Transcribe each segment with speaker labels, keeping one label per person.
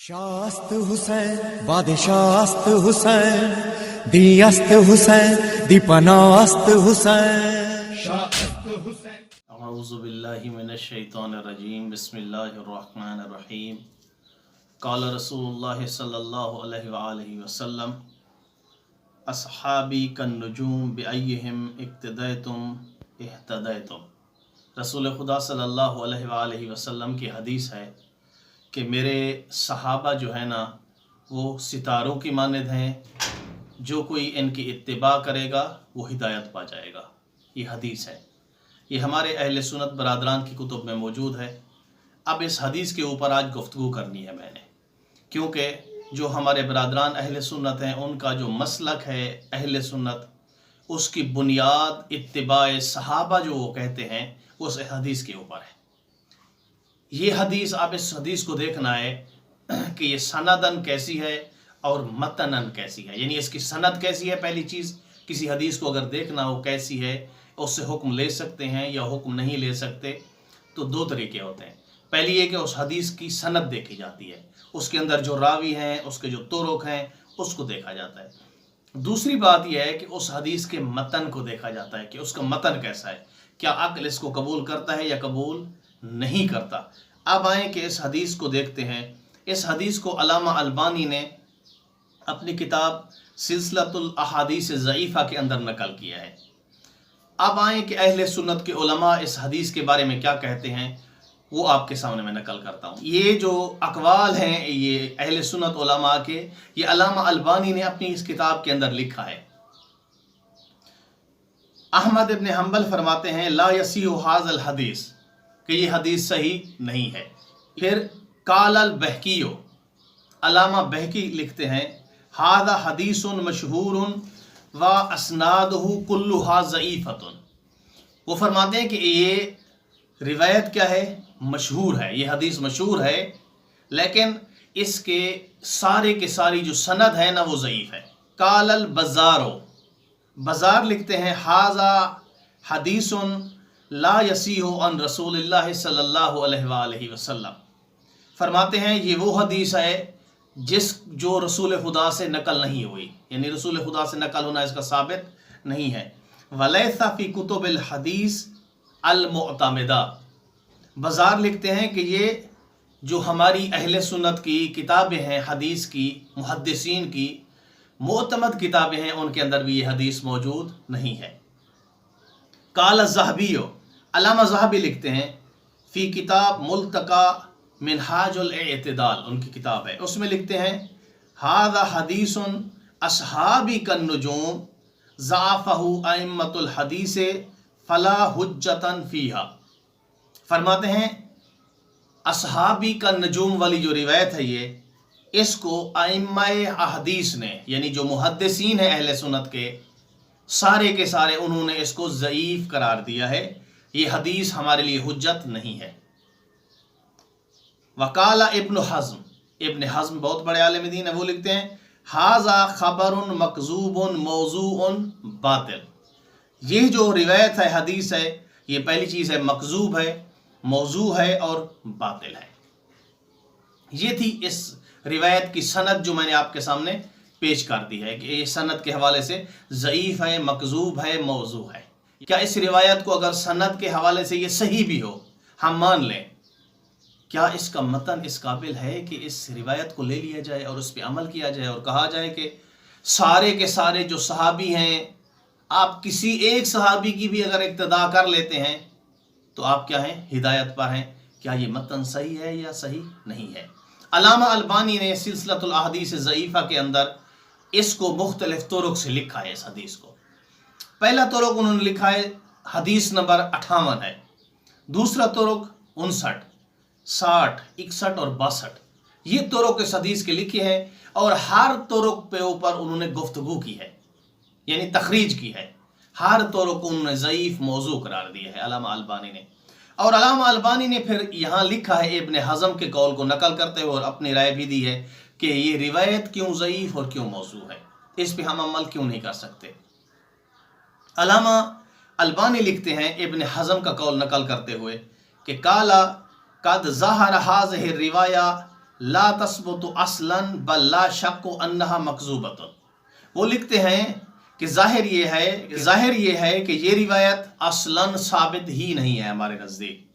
Speaker 1: शास्त हुसैन बादशाहस्त हुसैन दियस्त हुसैन दीपनास्त हुसैन शास्त हुसैन।
Speaker 2: अऊज़ु बिल्लाहि मिनश शैतानिर रजीम बिस्मिल्लाहिर रहमानिर रहीम। क़ाल रसूलुल्लाह सल्लल्लाहु अलैहि वसल्लम अस्हाबी कन्नुजूम बिअय्यिहिम इक्तदैतुम इह्तदैतुम। रसूल खुदा सल्लल्लाहु अलैहि वसल्लम की हदीस है कि मेरे सहाबा जो है ना वो सितारों की मानद हैं, जो कोई इनकी इत्तिबा करेगा वो हिदायत पा जाएगा। ये हदीस है, ये हमारे अहले सुन्नत बरादरान की कुतुब में मौजूद है। अब इस हदीस के ऊपर आज गुफ्तगू करनी है मैंने, क्योंकि जो हमारे बरादरान अहले सुन्नत हैं उनका जो मसलक है अहले सुन्नत, उसकी बुनियाद इत्तिबाए सहाबा जो वो कहते हैं उस हदीस के ऊपर है। ये हदीस, आप इस हदीस को देखना है कि ये सनदन कैसी है और मतनन कैसी है, यानी इसकी सनद कैसी है। पहली चीज़, किसी हदीस को अगर देखना हो कैसी है, उससे हुक्म ले सकते हैं या हुक्म नहीं ले सकते, तो दो तरीके होते हैं। पहली ये कि उस हदीस की सनद देखी जाती है, उसके अंदर जो रावी हैं, उसके जो तुरुक हैं, उसको देखा जाता है। दूसरी बात यह है कि उस हदीस के मतन को देखा जाता है कि उसका मतन कैसा है, क्या अक्ल इसको कबूल करता है या कबूल नहीं करता। अब आए कि इस हदीस को देखते हैं। इस हदीस को अल्लामा अलबानी ने अपनी किताब सिलसिलतुल अहादीस ज़ईफ़ा के अंदर नकल किया है। अब आए कि अहले सुन्नत के उलमा इस हदीस के बारे में क्या कहते हैं, वो आपके सामने मैं नकल करता हूँ। ये जो अक़वाल हैं ये अहले सुन्नत उलमा के, ये अल्लामा अलबानी ने अपनी इस किताब के अंदर लिखा है। अहमद इब्न हम्बल फरमाते हैं ला यसीहु हाज़ल हदीस, कि ये हदीस सही नहीं है। फिर काल अल बहकीयो, अल्लामा बहकी लिखते हैं हादा हदीसुन मशहूरुन व अस्नादहु कुल्लुहा ज़ईफ़तुन। वो फरमाते हैं कि ये रिवायत क्या है, मशहूर है, ये हदीस मशहूर है, लेकिन इसके सारे के सारी जो सनद है ना वो ज़ईफ़ है। काल अल बज़ारो, बाज़ार लिखते हैं हाजा हदीसुन ला यसीहु अन रसूलिल्लाह सल्लल्लाहु अलैहि वसल्लम। फरमाते हैं ये वो हदीस है जो रसूल खुदा से नकल नहीं हुई, यानी रसूल खुदा से नकल होना इसका साबित नहीं है। वलैसा फी कुतुबिल हदीस अल मुअतमदा। बाज़ार लिखते हैं कि ये जो हमारी अहले सुन्नत की किताबें हैं हदीस की, मुहद्दिसीन की मुअतमद किताबें हैं, उनके अंदर भी ये हदीस मौजूद नहीं है। काल ज़हबियो, अल्लामा ज़हबी लिखते हैं फ़ी किताब मुल्तका मिनहाजुल इत्तिदाल, उनकी किताब है, उसमें लिखते हैं हादा हदीसुन अस्हाबी कन्नुजूम ज़ाफ़हु अइम्मतुल हदीस फला हुज्जतन फ़ीहा। फरमाते हैं अस्हाबी का नजूम वाली जो रिवायत है ये, इसको अइम्माए अहदीस ने, यानी जो मुहद्दिसीन है अहले सुन्नत के सारे उन्होंने इसको ज़ईफ़ करार दिया है। ये हदीस हमारे लिए हुज्जत नहीं है। वकाला इब्न हज़्म, इब्न हज़्म बहुत बड़े आलिम दीन है, वो लिखते हैं हाज़ा खबरुन मकज़ूबुन मौज़ूउन बातिल। ये जो रिवायत है हदीस है, ये पहली चीज़ है मकज़ूब है, मौज़ू है और बातिल है। ये थी इस रिवायत की सनद जो मैंने आपके सामने पेश कर दी है कि ये सनद के हवाले से ज़ईफ़ है, मकज़ूब है, मौज़ू है। क्या इस रिवायत को अगर सनद के हवाले से ये सही भी हो, हम मान लें, क्या इसका मतन इस काबिल है कि इस रिवायत को ले लिया जाए और उस पर अमल किया जाए और कहा जाए कि सारे के सारे जो सहाबी हैं, आप किसी एक सहाबी की भी अगर इक्तदा कर लेते हैं तो आप क्या हैं, हिदायत पर हैं। क्या ये मतन सही है या सही नहीं है। अल्लामा अलबानी ने सिलसिलतुल अहादीस ज़ईफ़ा के अंदर इसको मुख्तलिफ तुरुक से लिखा है। इस हदीस को पहला तुरुक उन्होंने लिखा है हदीस नंबर 58 है, दूसरा तुरुक 59, 60, 61 और 62, ये तुरुक इस हदीस के लिखे हैं और हर तुरुक पे ऊपर उन्होंने गुफ्तगू की है, यानी तखरीज की है। हर तुरुक उन्होंने ज़ईफ़ मौजू करार दिया है अल्लामा अलबानी ने। और अल्लामा अलबानी ने फिर यहाँ लिखा है इब्न हज़म के कौल को नकल करते हुए और अपनी राय भी दी है कि ये रिवायत क्यों ज़ईफ़ और क्यों मौजू है, इस पे हम अमल क्यों नहीं कर सकते। अल्लामा अलबानी लिखते हैं इब्न हज़म का कौल नकल करते हुए कि काला कद ज़हर हाज़िहि रिवाया ला तस्बुतु असलन बल ला शक्कु अन्नहा मकज़ूबतुन। वो लिखते हैं कि जाहिर ये है कि ये रिवायत असलन साबित ही नहीं है हमारे नज़दीक।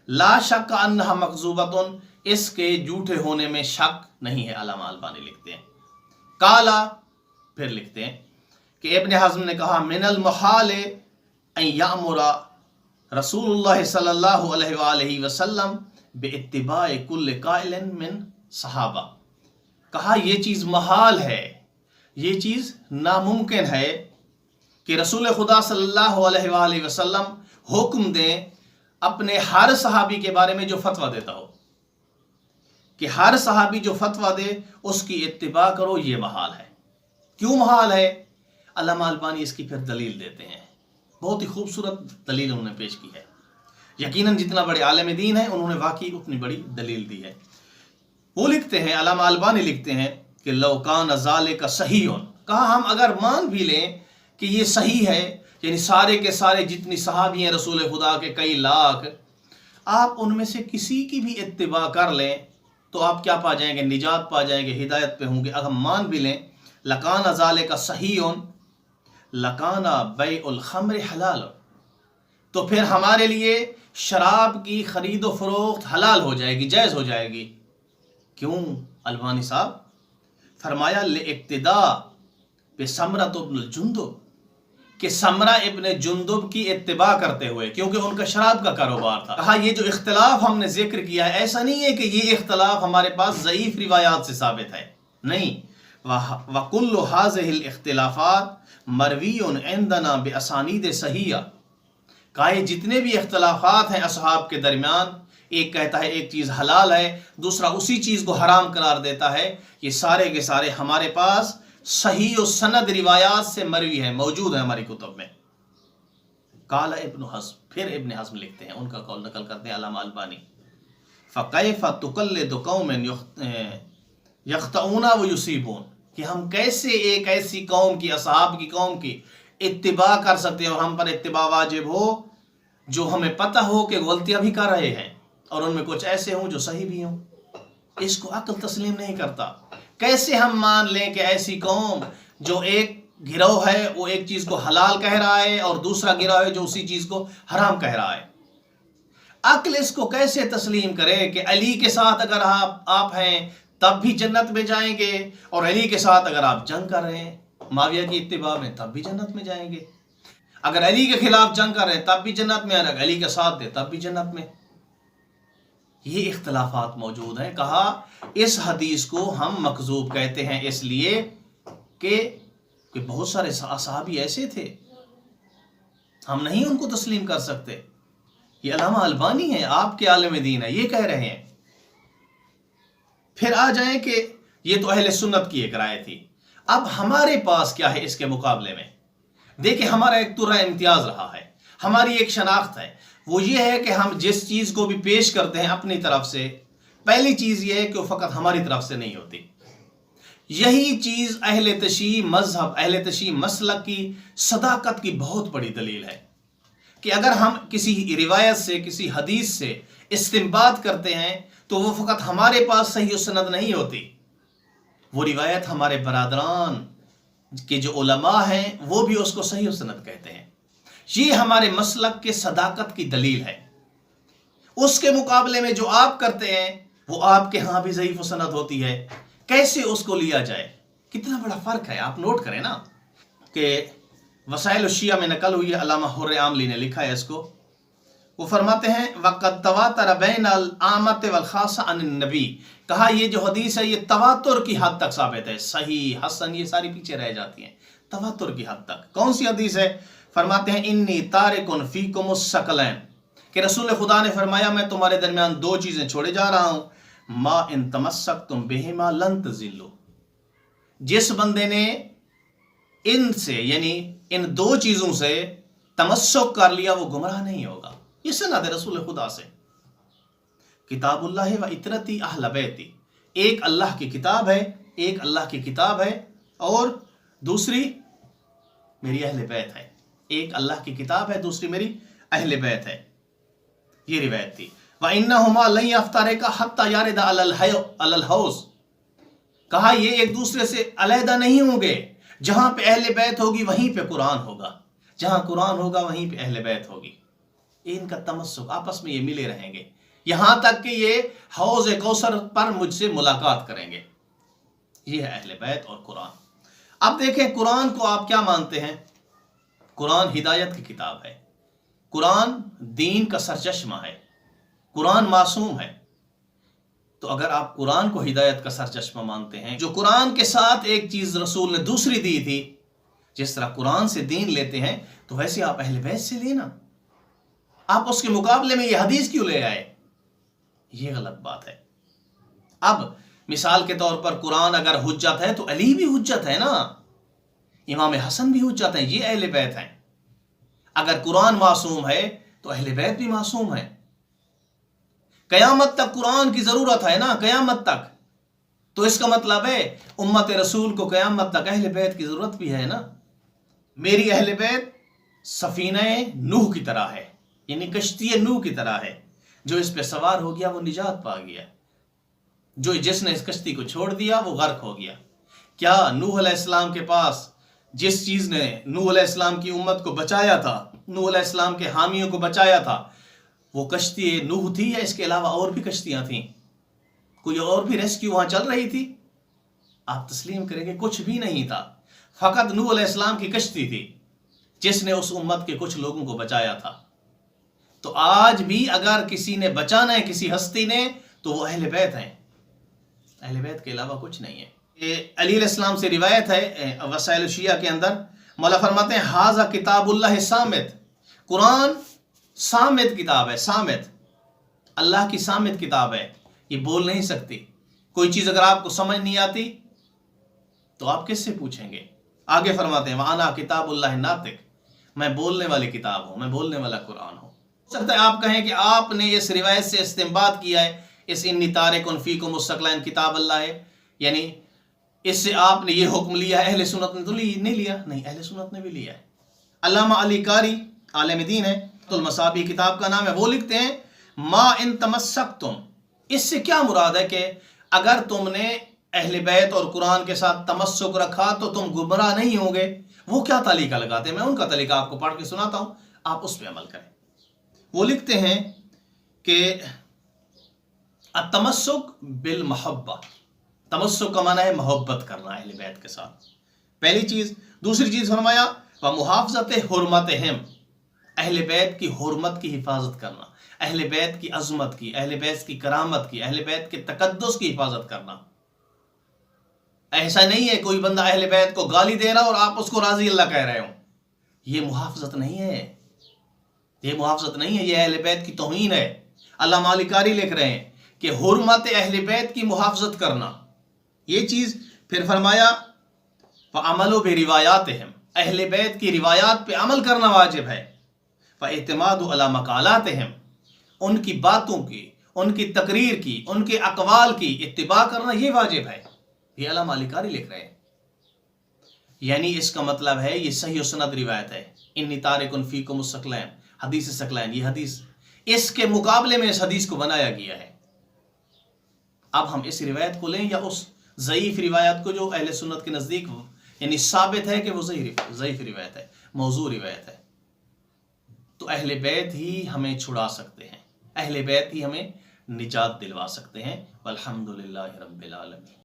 Speaker 2: ला शक अन्नहा मकज़ूबतुन, इसके झूठे होने में शक नहीं है। अल्लामा अलबानी लिखते हैं। काला, फिर लिखते हैं कि इब्न हज़्म ने कहा मिनल मुहाल अन यामुरा रसूलुल्लाह सल्लल्लाहु अलैहि वसल्लम बिइत्तिबाइ कुल्ल काइलिन मिन सहाबा। कहा ये चीज़ महाल है, ये चीज़ नामुमकिन है कि रसूल खुदा सल्लल्लाहु अलैहि वसल्लम हुक्म दें अपने हर सहाबी के बारे में जो फतवा देता हो, कि हर सहाबी जो फतवा दे उसकी इत्तिबा करो, ये महाल है। क्यों महाल है? अल्लामा अलबानी इसकी फिर दलील देते हैं। बहुत ही खूबसूरत दलील उन्होंने पेश की है। यकीनन जितना बड़े आलिम दीन है उन्होंने वाकई उतनी बड़ी दलील दी है। वो लिखते हैं, अल्लामा अलबानी लिखते हैं कि लौ कान ज़ालिका सहीउन, कहा हम अगर मान भी लें कि ये सही है, यानी सारे के सारे जितनी सहाबी हैं रसूल खुदा के कई लाख, आप उनमें से किसी की भी इत्तिबा कर लें तो आप क्या पा जाएंगे? निजात पा जाएंगे, हिदायत पे होंगे। अगर हम मान भी लें लकाना ज़ालिका सहीउन लकाना बैउल खम्र हलाल, तो फिर हमारे लिए शराब की खरीदो फरोख्त हलाल हो जाएगी, जायज़ हो जाएगी। क्यों? अलबानी साहब फरमाया ले इक्तिदा पे समरा इब्न जुंदुब, कि समरा इब्न जुंदुब की इत्तिबा करते हुए, क्योंकि उनका शराब का कारोबार था। कहा ये जो इख्तिलाफ हमने जिक्र किया है, ऐसा नहीं है कि ये इख्तिलाफ हमारे पास ज़ईफ़ रिवायात से साबित है, नहीं। वकुल्लु हाज़िहिल इख्तिलाफ़ात मरवीयुन इंदना बिअसानीद सहीहा। कहा ये जितने भी इख्तिलाफ़ात हैं असहाब के दरमियान, एक कहता है एक चीज़ हलाल है, दूसरा उसी चीज़ को हराम करार देता है, ये सारे के सारे हमारे पास सही और सनद रिवायात से मरवी है, मौजूद है हमारी कुतुब में। काला इब्न हज़्म, फिर इब्न हज़्म लिखते हैं, उनका कौल नकल करते हैं अल्लामा अलबानी, फ़कैफ़ तुक़ल्लिदु क़ौमन यख़्तऊना व युसीबून, कि हम कैसे एक ऐसी कौम की, असहाब की कौम की इत्तिबा कर सकते हैं और हम पर इत्तिबा वाजिब हो जो हमें पता हो कि गलतियां भी कर रहे हैं और उनमें कुछ ऐसे हों जो सही भी हों। इसको अक्ल तस्लीम नहीं करता। कैसे हम मान लें कि ऐसी कौम जो एक गिरोह है वो एक चीज़ को हलाल कह रहा है और दूसरा गिरोह है जो उसी चीज़ को हराम कह रहा है। अक्ल इसको कैसे तस्लीम करे कि अली के साथ अगर आप हैं तब भी जन्नत में जाएंगे और अली के साथ अगर आप जंग कर रहे हैं माविया की इत्तिबा में तब भी जन्नत में जाएंगे, अगर अली के खिलाफ जंग कर रहे हैं तब भी जन्नत में, अगर अली का साथ दे तब भी जन्नत में। ये इख्तिलाफात मौजूद हैं। कहा इस हदीस को हम मकज़ूब कहते हैं इसलिए कि बहुत सारे सहाबी ऐसे थे, हम नहीं उनको तस्लीम कर सकते। ये अल्लामा अलबानी है, आपके आलिम दीन है, ये कह रहे हैं। फिर आ जाएं कि ये तो अहले सुन्नत की एक राय थी। अब हमारे पास क्या है इसके मुकाबले में? देखिए हमारा एक तुर्रा इम्तियाज रहा है, हमारी एक शनाख्त है, वो ये है कि हम जिस चीज़ को भी पेश करते हैं अपनी तरफ से, पहली चीज़ ये है कि वो फ़कत हमारी तरफ से नहीं होती। यही चीज़ अहले तशी मज़हब, अहले तशी मसलक की सदाकत की बहुत बड़ी दलील है कि अगर हम किसी रिवायत से, किसी हदीस से इस्तिंबात करते हैं तो वो फ़कत हमारे पास सही सनद नहीं होती, वो रिवायत हमारे बरादरान के जो उलमा हैं वो भी उसको सही सनद कहते हैं। ये हमारे मसलक के सदाकत की दलील है। उसके मुकाबले में जो आप करते हैं वो आपके यहाँ भी ज़ईफ़ सनद होती है, कैसे उसको लिया जाए? कितना बड़ा फ़र्क है, आप नोट करें ना कि वसाइल शिया में नकल हुई है, अल्लामा हुर्र आमली ने लिखा है इसको। वो फरमाते हैं वक़द तवातर बैनल आमत वल खासा अन नबी, कहा ये जो हदीस है ये तवातुर की हद तक साबित है, सही हसन ये सारी पीछे रह जाती हैं, तवातुर की हद तक। कौन सी हदीस है? फरमाते हैं इन्नी तारिकुन फीकुमुस सकलैन, कि रसूल खुदा ने फरमाया मैं तुम्हारे दरमियान दो चीज़ें छोड़े जा रहा हूँ, मा इन तमस्सक्तुम बिहिमा लन तज़िल्लू, जिस बंदे ने इनसे यानी इन दो चीज़ों से तमस्सुक कर लिया वो गुमराह नहीं होगा। ये सनद है रसूल खुदा से। किताबुल्लाह व इतरती अहल बैती, एक अल्लाह की किताब है, एक अल्लाह की किताब है और दूसरी मेरी अहले बैत है। एक अल्लाह की किताब है, दूसरी मेरी अहले बैत है। ये रिवायत थी। وَإِنَّهُمَا لَن يَفْتَرِقَا حَتَّى يَرِدَ عَلَى الْحَوْضِ، کہا یہ ایک دوسرے سے علیحدہ نہیں ہوں گے، جہاں پہ اہل بیت ہوگی وہیں پہ قرآن ہوگا، جہاں قرآن ہوگا وہیں پہ اہل بیت ہوگی، ان کا تمسک آپس میں یہ ملے رہیں گے یہاں تک کہ یہ حوض کوثر پر مجھ سے ملاقات کریں گے۔ یہ ہے اہل بیت اور قرآن۔ اب دیکھیں قرآن کو آپ کیا مانتے ہیں؟ قرآن ہدایت کی کتاب ہے، قرآن دین کا سرچشمہ ہے، قرآن معصوم ہے۔ تو اگر آپ قرآن کو ہدایت کا سرچشمہ مانتے ہیں، جو قرآن کے ساتھ ایک چیز رسول نے دوسری دی تھی، جس طرح قرآن سے دین لیتے ہیں تو ویسے آپ اہل بیت سے لینا، آپ اس کے مقابلے میں یہ حدیث کیوں لے آئے؟ یہ غلط بات ہے۔ اب مثال کے طور پر قرآن اگر حجت ہے تو علی بھی حجت ہے نا، امام حسن بھی حجت ہیں، یہ اہل بیت ہیں۔ اگر قرآن معصوم ہے تو اہل بیت بھی معصوم ہے۔ قیامت تک قرآن کی ضرورت ہے نا، قیامت تک، تو اس کا مطلب ہے امت رسول کو قیامت تک اہل بیت کی ضرورت بھی ہے نا۔ میری اہل بیت سفینہ نوح کی طرح ہے، یعنی کشتی نوح کی طرح ہے، جو اس پہ سوار ہو گیا وہ نجات پا گیا، جس نے اس کشتی کو چھوڑ دیا وہ غرق ہو گیا۔ کیا نوح علیہ السلام کے پاس جس چیز نے نوح علیہ السلام کی امت کو بچایا تھا، نوح علیہ السلام کے حامیوں کو بچایا تھا، وہ کشتی نوح تھی یا اس کے علاوہ اور بھی کشتیاں تھیں؟ کوئی اور بھی ریسکیو وہاں چل رہی تھی؟ آپ تسلیم کریں گے کچھ بھی نہیں تھا، فقط نوح علیہ السلام کی کشتی تھی جس نے اس امت کے کچھ لوگوں کو بچایا تھا۔ تو آج بھی اگر کسی نے بچانا ہے کسی ہستی نے تو وہ اہل بیت ہیں، اہل بیت کے علاوہ کچھ نہیں ہے۔ علی علیہ السلام سے روایت ہے وسائل الشیعہ کے اندر، مولا فرماتے ہیں ھذا کتاب اللہ صامت، قرآن صامت کتاب ہے، صامت، اللہ کی صامت کتاب ہے، یہ بول نہیں سکتی۔ کوئی چیز اگر آپ کو سمجھ نہیں آتی تو آپ کس سے پوچھیں گے؟ آگے فرماتے ہیں وَأَنَا کتاب اللہ ناطق، میں بولنے والی کتاب ہوں، میں بولنے والا قرآن ہوں۔ ہو سکتا ہے آپ کہیں کہ آپ نے اس روایت سے استنباط کیا ہے اس انی تارک فیکم مستقلین کتاب اللہ ہے، یعنی اس سے آپ نے یہ حکم لیا ہے، اہل سنت نے تو نہیں لیا، نہیں، اہل سنت نے بھی لیا ہے۔ علامہ علی قاری عالم دین ہے، المصابیح کتاب کا نام ہے، وہ لکھتے ہیں ما ان تمسکتم، اس سے کیا مراد ہے کہ اگر تم نے اہل بیت اور قرآن کے ساتھ تمسک رکھا تو تم گمراہ نہیں ہوں گے۔ وہ کیا طریقہ لگاتے ہیں؟ میں ان کا طریقہ آپ کو پڑھ کے سناتا ہوں، آپ اس پہ عمل کریں۔ وہ لکھتے ہیں کہ التمسک بالمحبہ، تمسک کا معنی ہے محبت کرنا اہل بیت کے ساتھ، پہلی چیز۔ دوسری چیز فرمایا ومحافظت حرمتہم، اہل بیت کی حرمت کی حفاظت کرنا، اہل بیت کی عظمت کی، اہل بیت کی کرامت کی، اہل بیت کے تقدس کی حفاظت کرنا۔ ایسا نہیں ہے کوئی بندہ اہل بیت کو گالی دے رہا اور آپ اس کو راضی اللہ کہہ رہے ہوں، یہ محافظت نہیں ہے، یہ محافظت نہیں ہے، یہ اہل بیت کی توہین ہے۔ علامہ علی قاری لکھ رہے ہیں کہ حرمت اہل بیت کی محافظت کرنا یہ چیز۔ پھر فرمایا فَعَمَلُوا بِرِوَایَاتِهِمْ، اہل بیت کی روایات پہ عمل کرنا واجب ہے۔ فَاعْتِمَادُ عَلَىٰ مَقَالَاتِهِمْ، ان کی باتوں کی، ان کی تقریر کی، ان کے اقوال کی اتباع کرنا یہ واجب ہے۔ یہ علامہ علی قاری لکھ رہے ہیں، یعنی اس کا مطلب ہے یہ صحیح و سند روایت ہے، انی تارک فیکم الثقلین، حدیث ثقلین، یہ حدیث، اس کے مقابلے میں اس حدیث کو بنایا گیا ہے۔ اب ہم اس روایت کو لیں یا اس ضعیف روایت کو جو اہل سنت کے نزدیک یعنی ثابت ہے کہ وہ ضعیف روایت ہے، موضوع روایت ہے؟ تو اہل بیت ہی ہمیں چھڑا سکتے ہیں، اہل بیت ہی ہمیں نجات دلوا سکتے ہیں۔ والحمدللہ رب العالمین۔